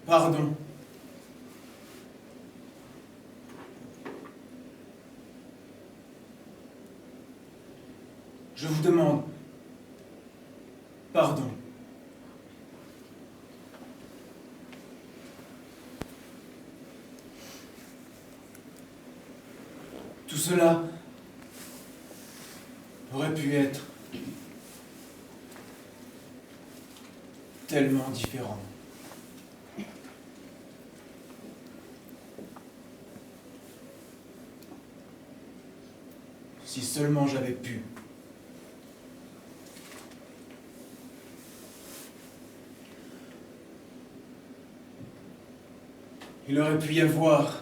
Pardon. Je vous demande pardon. Tout cela aurait pu être tellement différent. Si seulement j'avais pu. Il aurait pu y avoir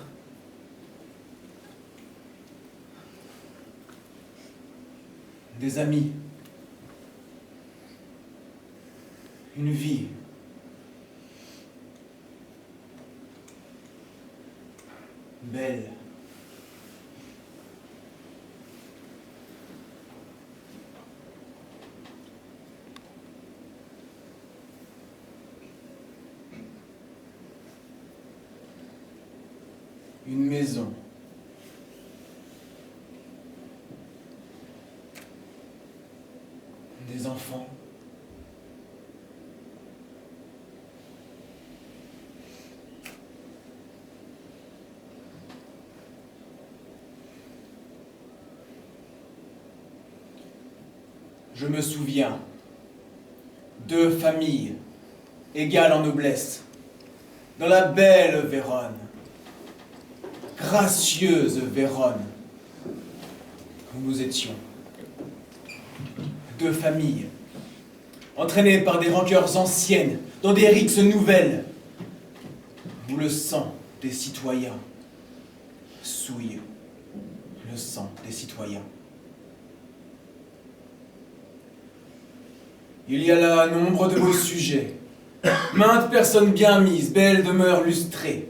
des amis, une vie, belle. Une maison. Des enfants. Je me souviens, 2 familles égales en noblesse, dans la belle Vérone, gracieuse Vérone, où nous étions. 2 familles, entraînées par des rancœurs anciennes, dans des rixes nouvelles, où le sang des citoyens souille le sang des citoyens. Il y a là nombre de beaux sujets, maintes personnes bien mises, belles demeures lustrées,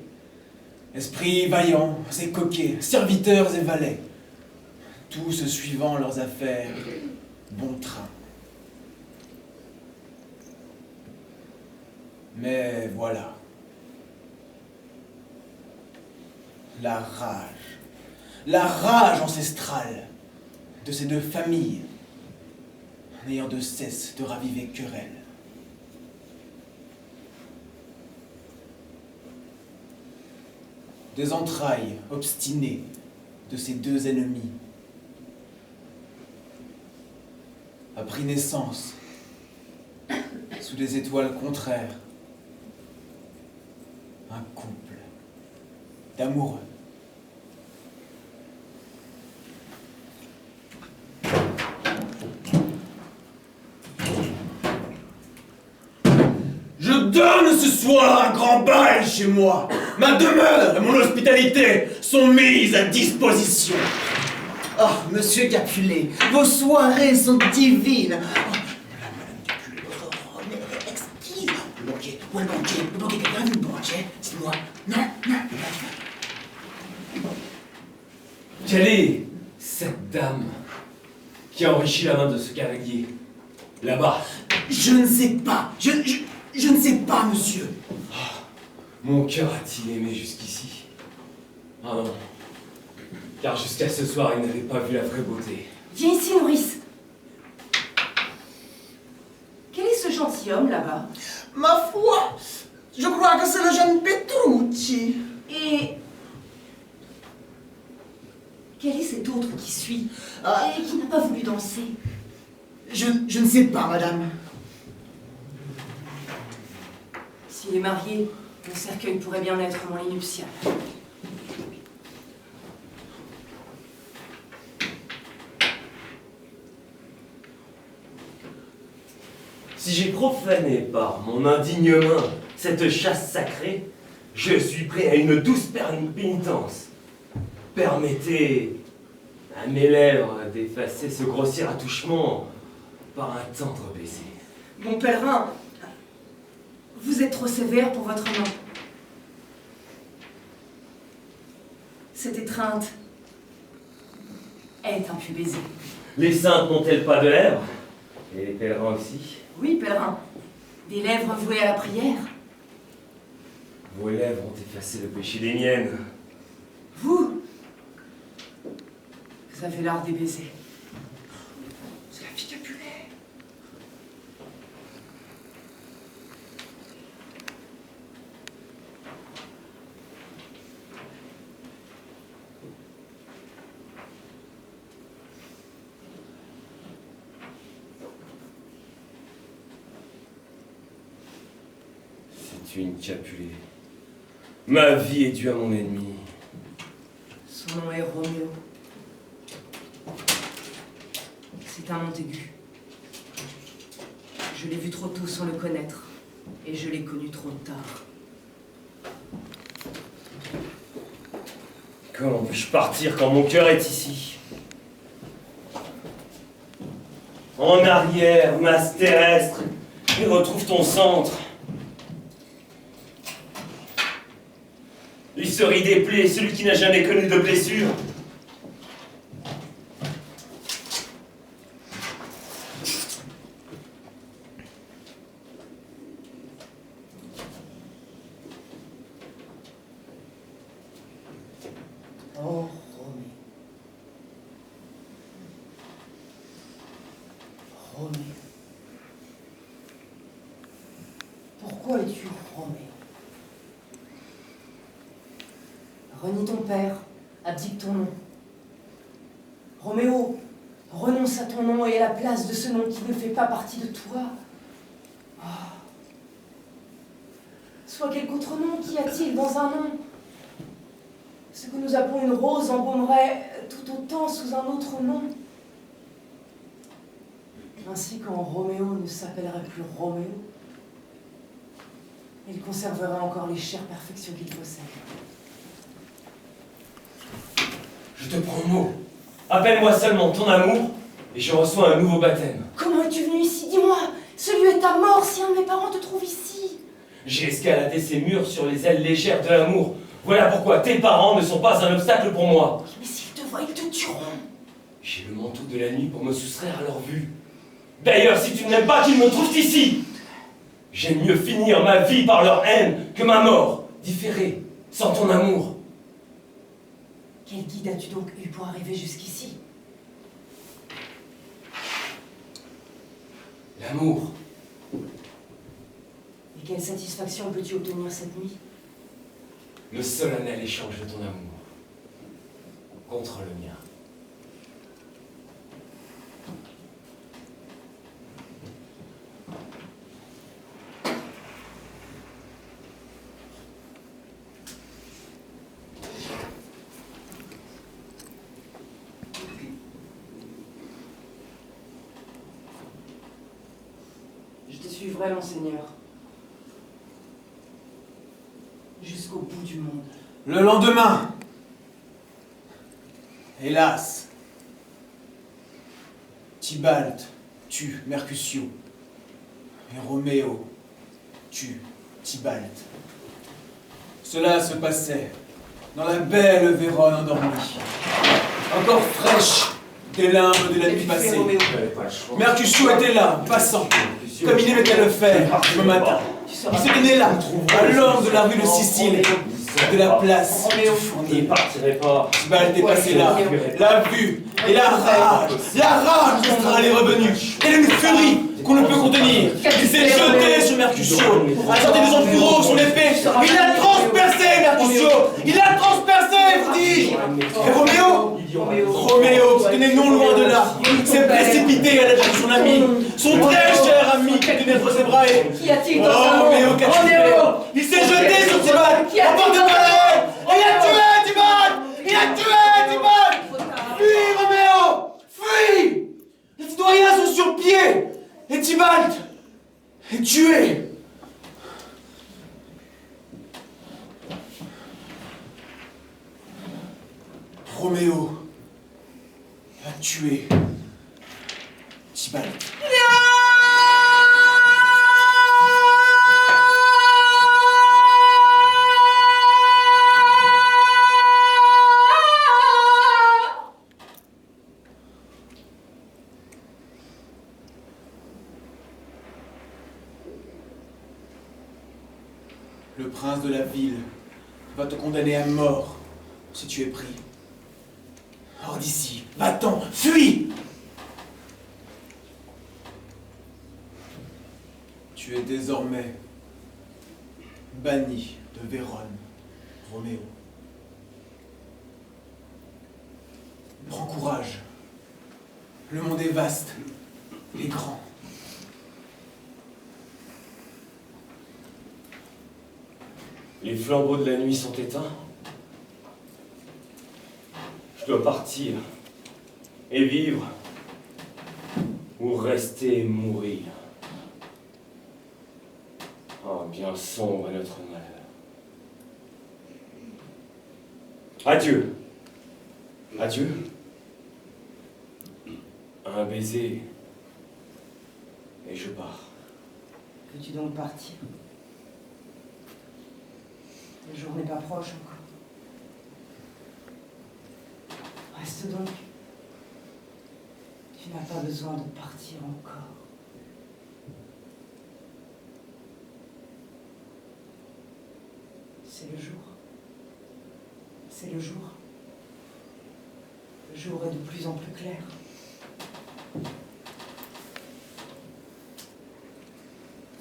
esprits vaillants et coquets, serviteurs et valets, tous suivant leurs affaires, bon train. Mais voilà, la rage ancestrale de ces 2 familles, n'ayant de cesse de raviver querelle. Des entrailles obstinées de ces 2 ennemis a pris naissance sous des étoiles contraires un couple d'amoureux. Je donne ce soir un grand bal chez moi. Ma demeure et mon hospitalité sont mises à disposition. Oh, monsieur Capulet, vos soirées sont divines. Madame Capulet. Oh, mais exquise. Le banquier, où est le banquier? Le banquier, quelqu'un a vu le banquier? Dites-moi. Non. Quelle est cette dame qui a enrichi la main de ce cavalier là-bas? Je ne sais pas. Je ne sais pas, monsieur. Mon cœur a-t-il aimé jusqu'ici? Ah non. Car jusqu'à ce soir, il n'avait pas vu la vraie beauté. Viens ici, Maurice. Quel est ce gentilhomme là-bas? Ma foi, je crois que c'est le jeune Petrucci. Et quel est cet autre qui suit et qui n'a pas voulu danser? Je ne sais pas, madame. S'il est marié, le cercueil pourrait bien être mon lit nuptial. Si j'ai profané par mon indigne main cette chasse sacrée, je suis prêt à une douce pénitence. Permettez à mes lèvres d'effacer ce grossier attouchement par un tendre baiser. Mon pèlerin, vous êtes trop sévère pour votre main. Cette étreinte est un pur baiser. Les saintes n'ont-elles pas de lèvres? Et les pèlerins aussi? Oui, pèlerin, des lèvres vouées à la prière. Vos lèvres ont effacé le péché des miennes. Vous avez l'art des baisers. C'est la fille Capulet. C'est une Capulet. Ma vie est due à mon ennemi. Son nom est Roméo. C'est un Montaigu. Je l'ai vu trop tôt sans le connaître, et je l'ai connu trop tard. Comment puis-je partir quand mon cœur est ici? En arrière, masse terrestre, et retrouve ton centre. Il se rit des plaies, celui qui n'a jamais connu de blessure. Oh, Roméo. Roméo. Pourquoi es-tu Roméo? Renie ton père, abdique ton nom. Roméo, renonce à ton nom et à la place de ce nom qui ne fait pas partie de toi. Ah. Soit quelque autre nom, qu'y a-t-il dans un nom? Ce que nous appelons une rose embaumerait tout autant sous un autre nom. Ainsi, quand Roméo ne s'appellerait plus Roméo, il conserverait encore les chères perfections qu'il possède. Je te prends au mot. Appelle-moi seulement ton amour, et je reçois un nouveau baptême. Comment es-tu venu ici? Dis-moi, ce lieu est à mort si un de mes parents te trouve ici. J'ai escaladé ces murs sur les ailes légères de l'amour. Voilà pourquoi tes parents ne sont pas un obstacle pour moi. Mais s'ils te voient, ils te tueront. J'ai le manteau de la nuit pour me soustraire à leur vue. D'ailleurs, si tu n'aimes pas qu'ils me trouvent ici, j'aime mieux finir ma vie par leur haine que ma mort, différée, sans ton amour. Quel guide as-tu donc eu pour arriver jusqu'ici? L'amour. Et quelle satisfaction peux-tu obtenir cette nuit? Le solennel échange de ton amour contre le mien. Je te suivrai, mon Seigneur. Jusqu'au bout du monde. Le lendemain, hélas, Tybalt tue Mercutio et Roméo tue Tybalt. Cela se passait dans la belle Vérone endormie, encore fraîche des limbes de la nuit passée. Mercutio était là, passant, comme il aimait à le faire le matin. Il se tenait là, à l'angle de la rue de Sicile, de la place du Fournier. Tybalt est passé là, l'a vu, et la rage d'Austral est revenue, et une furie qu'on ne peut contenir. Il s'est jeté sur Mercutio, a sorti de son fourreau son épée, il l'a transpercé, Mercutio, il l'a transpercé, vous dis-je. Et Roméo, qui tenait non loin de là, s'est précipité à l'aide de son ami, son très cher ami qui tenait entre ses bras et... Qu'y a-t-il dans Oh, un monde? Roméo, qu'a-t-il fait? Il s'est jeté sur Tybalt, en porte de balai. Il a tué Tybalt. Il a tué Tybalt. Fuis, Roméo, fuis. Les citoyens sont sur pied, et Tybalt est tué. Roméo a tué Tybalt. prince de la ville va te condamner à mort si tu es pris. Hors d'ici, va-t'en, fuis! Tu es désormais banni de Vérone, Roméo. Prends courage. Le monde est vaste et grand. Les flambeaux de la nuit sont éteints. Je dois partir et vivre ou rester et mourir. Oh, bien sombre est notre malheur. Adieu. Adieu. Un baiser et je pars. Veux-tu donc partir? Le jour n'est pas proche encore. Reste donc. Tu n'as pas besoin de partir encore. C'est le jour. C'est le jour. Le jour est de plus en plus clair.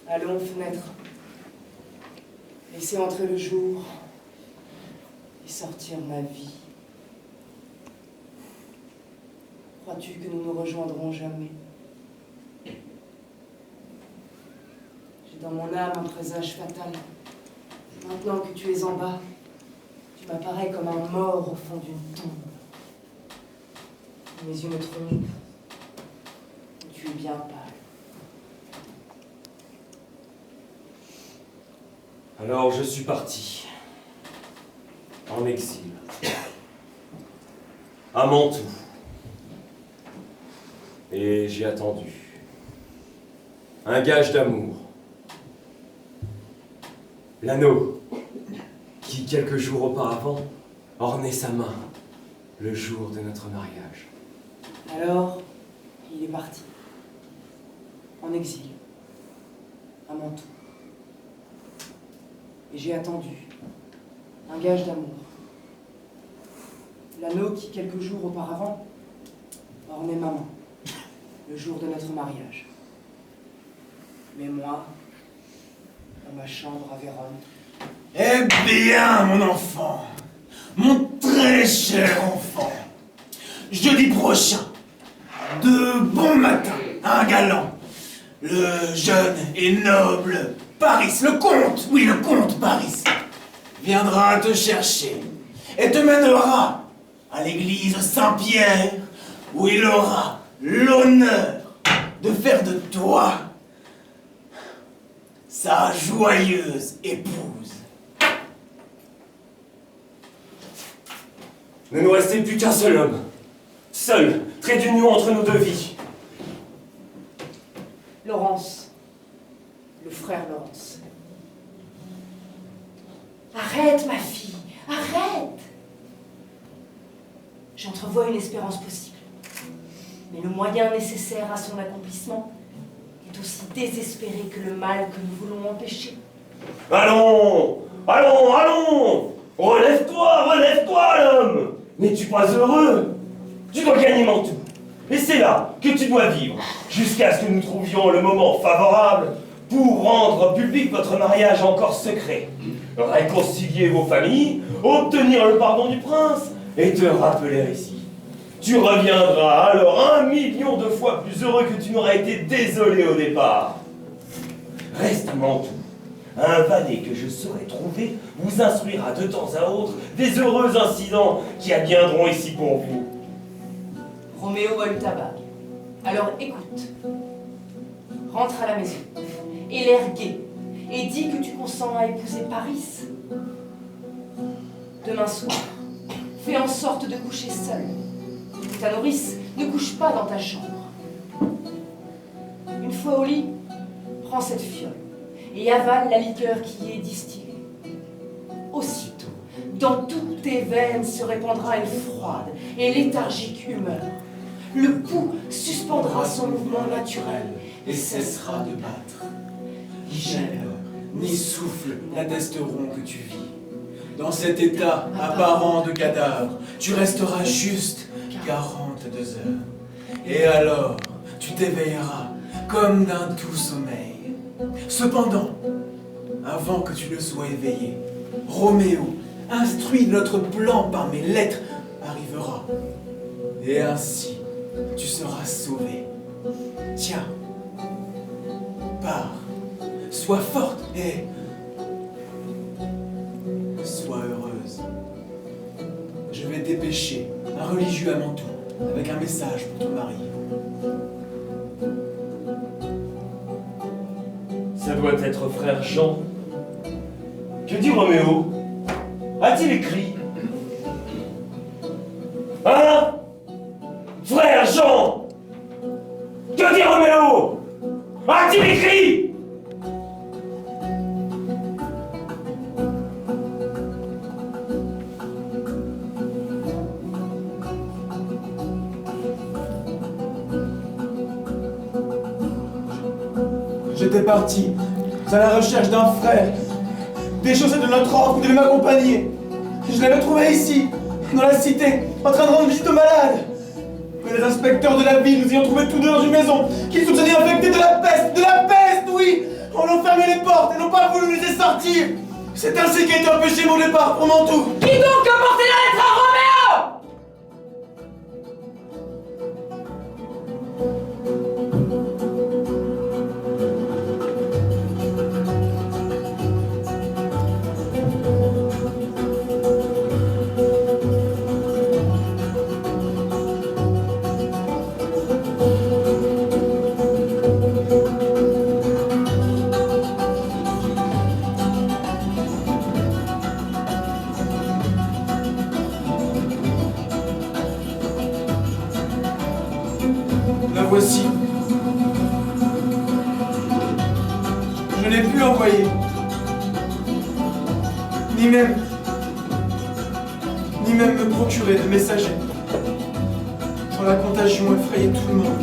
Allons, fenêtre. Laissez entrer le jour et sortir ma vie. Crois-tu que nous nous rejoindrons jamais? J'ai dans mon âme un présage fatal. Maintenant que tu es en bas, tu m'apparais comme un mort au fond d'une tombe. Mes yeux me trompent. Tu es bien pâle. Alors je suis parti, en exil, à Mantoue, et j'ai attendu un gage d'amour, l'anneau qui, quelques jours auparavant, ornait sa main le jour de notre mariage. Alors, il est parti, en exil, à Mantoue. Et j'ai attendu un gage d'amour. L'anneau qui, quelques jours auparavant, ornait ma main, le jour de notre mariage. Mais moi, dans ma chambre à Vérone. Eh bien, mon enfant, mon très cher enfant, jeudi prochain, de bon matin, un galant, le jeune et noble Paris, le comte Paris, viendra te chercher et te mènera à l'église Saint-Pierre, où il aura l'honneur de faire de toi sa joyeuse épouse. Ne nous restait plus qu'un seul homme, seul, trait d'union entre nos deux vies. Laurence, le frère Laurence. Arrête, ma fille, arrête! J'entrevois une espérance possible. Mais le moyen nécessaire à son accomplissement est aussi désespéré que le mal que nous voulons empêcher. Allons, allons, allons! Relève-toi, l'homme! N'es-tu pas heureux? Tu dois gagner Mantoue. Et c'est là que tu dois vivre, jusqu'à ce que nous trouvions le moment favorable pour rendre public votre mariage encore secret, réconcilier vos familles, obtenir le pardon du prince et te rappeler ici. Tu reviendras alors 1 million de fois plus heureux que tu n'aurais été désolé au départ. Reste à Mantoue. Un valet que je saurai trouver vous instruira de temps à autre des heureux incidents qui adviendront ici pour vous. Roméo vole ta bague. Alors écoute. Rentre à la maison. Et l'air gai. Et dis que tu consens à épouser Paris. Demain soir, fais en sorte de coucher seule. Ta nourrice ne couche pas dans ta chambre. Une fois au lit, prends cette fiole et avale la liqueur qui y est distillée. Aussitôt, dans toutes tes veines se répandra une froide et léthargique humeur. Le pouls suspendra son mouvement naturel et cessera de battre. Gèle ni souffle n'attesteront que tu vis. Dans cet état apparent de cadavre, tu resteras juste 42 heures. Et alors, tu t'éveilleras comme d'un doux sommeil. Cependant, avant que tu ne sois éveillé, Roméo, instruit de notre plan par mes lettres, arrivera. Et ainsi, tu seras sauvé. Tiens, pars, sois forte et sois heureuse. Je vais dépêcher un religieux à Mantoue avec un message pour ton mari. Ça doit être frère Jean. Que dit Roméo? A-t-il écrit? Hein? Frère Jean! Que dit Roméo? A-t-il écrit? J'étais parti à la recherche d'un frère, déchaussé de notre ordre qui devait m'accompagner. Je l'avais trouvé ici, dans la cité, en train de rendre visite aux malades. Mais les inspecteurs de la ville nous ayant trouvé tous deux dans une maison qu'ils soupçonnaient infectés de la peste, oui. On a fermé les portes et n'ont pas voulu nous laisser sortir. C'est ainsi qu'a été empêché mon départ pour Mantoue. Qui donc a porté la lettre à Roméo? La voici. Je n'ai pu envoyer. Ni même me procurer de messagers. Quand la contagion effrayait tout le monde.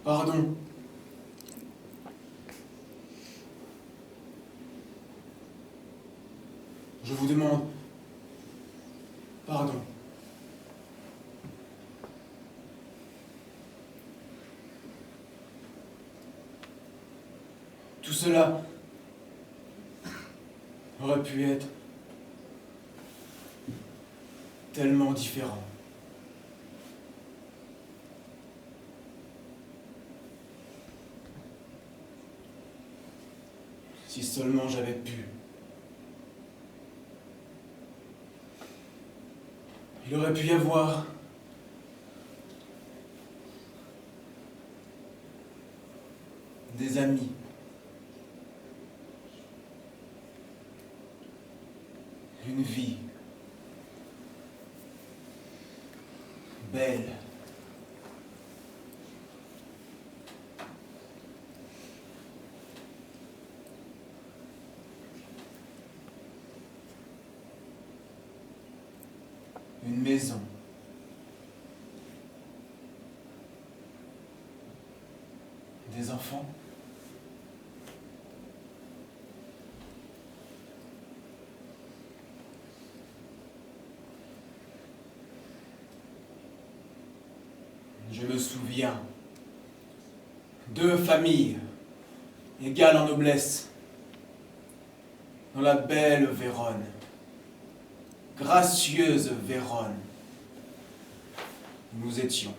Pardon. Je vous demande pardon. Tout cela aurait pu être tellement différent. Si seulement j'avais pu. Il aurait pu y avoir des amis. Une vie. belle. Une maison. Des enfants. Je me souviens. 2 familles, égales en noblesse, dans la belle Vérone, gracieuse Vérone, où nous étions.